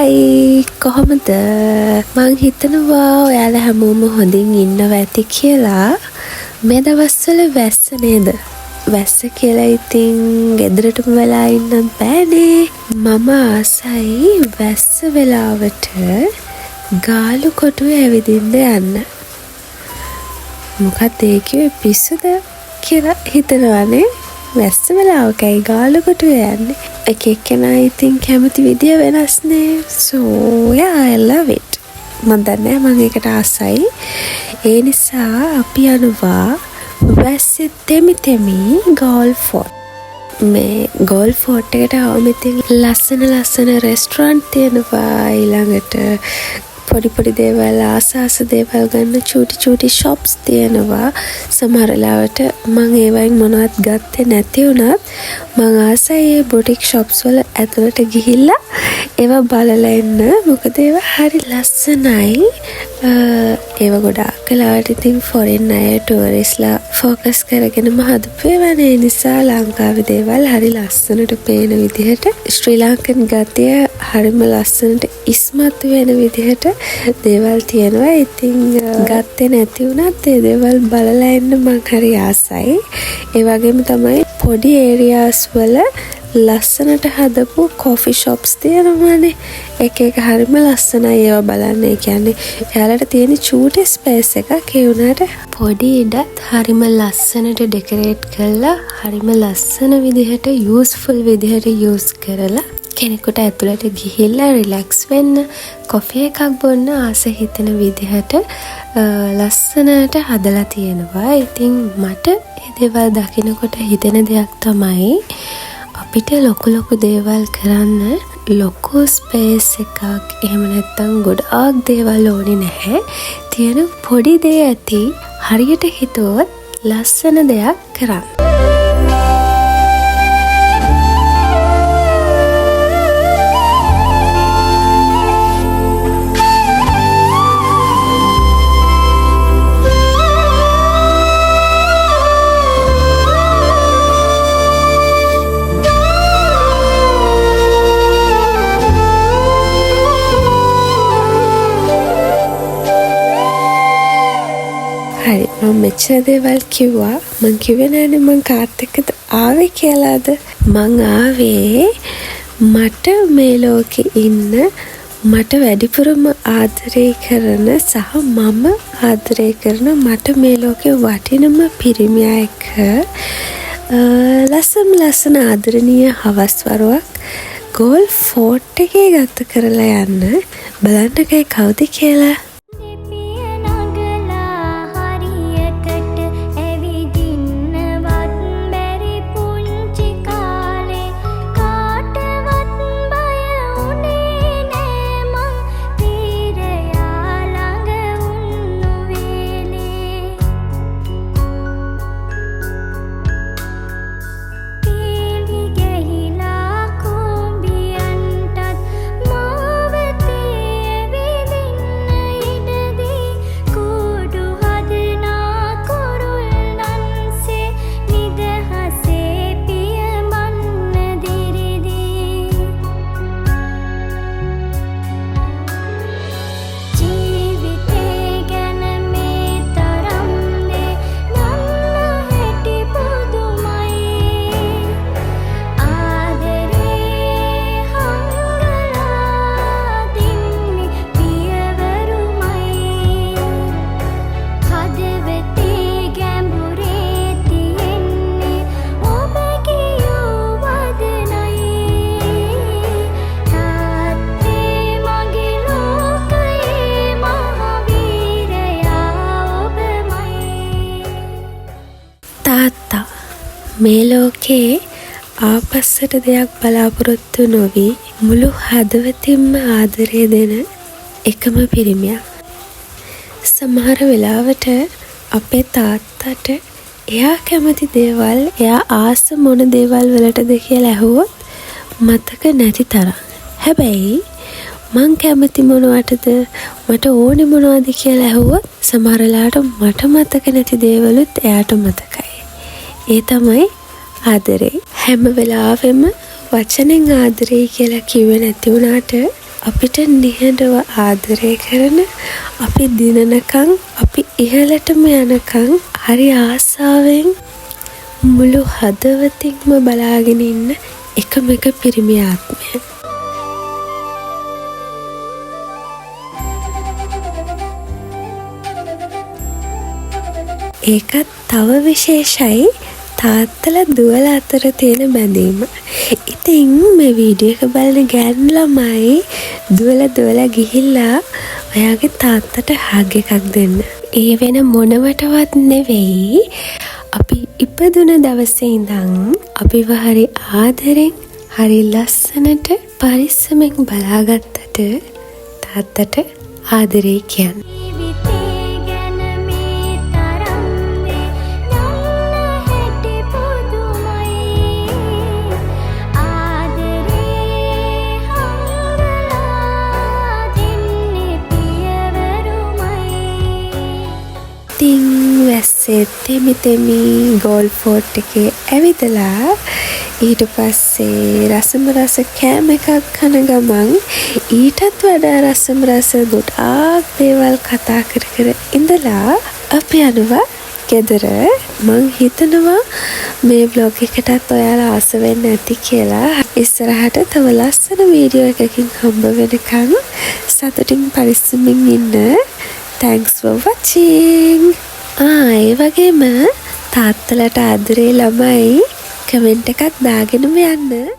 හයි කොහොමද? මං හිතනවා ඔයාලා හැමෝම හොඳින් ඉන්නවා ඇති කියලා. මේ දවස්වල වැස්ස නේද? වැස්ස කියලා ඉතින් ගෙදරටම වෙලා ඉන්නත් බෑනේ. මම ආසයි වැස්ස වෙලාවට ගාලු කොටුවේ ඇවිදින්න යන්න. මොකක්ද ඒ කිව්වේ පිස්සුද කියලා හිතනවානේ. වැස්ස වෙලාවකයි ගාලු කොටුවේ යන්නේ. එක එක්කෙනා ඉතින් කැමති විදිය වෙනස්නේ. So yeah, I love it. මන් දන්නේ මම ඒකට ආසයි. ඒ නිසා අපි යනවා වැස්සේ තෙමි ගෝල් ෆෝට්. මේ ගෝල් ෆෝට් එකට ආවම ඉතින් ලස්සන රෙස්ටොරන්ට් තියෙනවා. ඊළඟට පොඩි දේවල් ආස දේවල් ගන්න චූටි shops තියෙනවා. සමහර වෙලාවට මම ඒ වයින් මොනවත් ගත්තේ නැති වුණත් මම ආසයි ඒ බොටික් shops වල ඇතුළට ගිහිල්ලා ඒවා බලලා එන්න. මොකද ඒවා හරි ලස්සනයි. ඒවා ගොඩාක් වෙලාවට ඉතින් ෆොරින් අය ටූරිස්ලා ફોකස් කරගෙනම හදපු ඒවා. ඒ නිසා ලංකාවේ දේවල් හරි ලස්සනට පේන විදිහට ශ්‍රී ලංකන් ගතිය හරිම ලස්සනට ඉස්මතු වෙන විදිහට දේවල් තියෙනවා. ඉතින් ගත්තේ නැති වුණත් ඒ දේවල් බලලා එන්න මං හරි ආසයි. ඒ වගේම තමයි පොඩි ඒරියාස් වල ලස්සනට හදපු කොෆි shops තියෙනවානේ. එක හරිම ලස්සනයි ඒවා බලන්න. ඒ කියන්නේ එයාලට තියෙන චූටි ස්පේස් එකක් ඒ වුණාට පොඩි ඉඩත් හරිම ලස්සනට ඩෙකොරේට් කරලා හරිම ලස්සන විදිහට යූස්ෆුල් විදිහට යූස් කරලා කෙනෙකුට ඇතුළට ගිහිල්ලා රිලැක්ස් වෙන්න කොෆි එකක් බොන්න ආස හිතෙන විදිහට ලස්සනට හදලා තියෙනවා. ඉතින් මට මේ දේවල් දකිනකොට හිතෙන දෙයක් තමයි අපිට ලොකු දේවල් කරන්න ලොකු ස්පේස් එකක් එහෙම නැත්තම් ගොඩාක් දේවල් ඕනේ නැහැ. තියෙන පොඩි දේ ඇති හරියට හිතුවොත් ලස්සන දෙයක් කරන්න. මම මෙච්චර දේවල් කිව්වා. මං කිව්වේ නෑනේ මං කාත් එක්කද ආවේ කියලාද? මං ආවේ මට මේ ලෝකේ ඉන්න මට වැඩිපුරම ආදරය කරන සහ මම ආදරය කරන මට මේ ලෝකේ වටිනම පිරිමියා එක්ක ලස්සන ආදරණීය හවස්වරුවක් ගෝල් ෆෝට් එකේ ගත කරලා යන්න. බලන්නකයි කවුද කියලා. මේ ලෝකේ ආපස්සට දෙයක් බලාපොරොත්තු නොවි මුළු හදවතින්ම ආදරය දෙන එකම පිරිමියා. සමහර වෙලාවට අපේ තාත්තට එයා කැමති දේවල් එයා ආස මොන දේවල් වලටද කියලා ඇහුවොත් මතක නැති තරම්. හැබැයි මං කැමති මොනවටද මට ඕනේ මොනවද කියලා ඇහුවොත් සමහර වෙලාවට මට මතක නැති දේවලුත් එයාට මතකයි. ඒ තමයි ආදරේ. හැම වෙලාවෙම වචනෙන් ආදරේ කියලා කිව්වේ නැති වුණාට අපිට නිහඬව ආදරය කරන, අපි දිනනකම්, අපි ඉහළටම යනකම් හරි ආසාවෙන් මුළු හදවතින්ම බලාගෙන ඉන්න එකම එක පිරිමි ආත්මය. ඒකත් තව විශේෂයි තාත්තලා දුවලා අතර තියෙන බැඳීම. ඉතින් මේ වීඩියෝ එක බලන ගෑනු ළමයි දුවලා ගිහිල්ලා ඔයාගේ තාත්තට හග් එකක් දෙන්න. ඒ වෙන මොනවටවත් නෙවෙයි. අපි ඉපදුන දවසේ ඉඳන් අපිව හරි ආදරෙන්, හරි ලස්සනට පරිස්සමෙන් බලාගත්තට තාත්තට ආදරේ කියන්නේ. ඉතින් වැස්සේ තෙමි ගෝල් ෆෝට් එකේ ඇවිදලා ඊට පස්සේ රස කෑම එකක් කන ගමන් ඊටත් වඩා රස ගොඩාක් දේවල් කතා කර ඉඳලා අපි යනවා ගෙදර. මං හිතනවා මේ බ්ලොග් එකටත් ඔයාලා ආස වෙන්න ඇති කියලා. ඉස්සරහට තව ලස්සන වීඩියෝ එකකින් හම්බ වෙනකන් සතුටින් පරිස්සමින් ඉන්න. Thanks for watching. ඒ වගේම තාත්තලට ආදරේ ළමයි කමෙන්ට් එකක් දාගෙනම යන්න.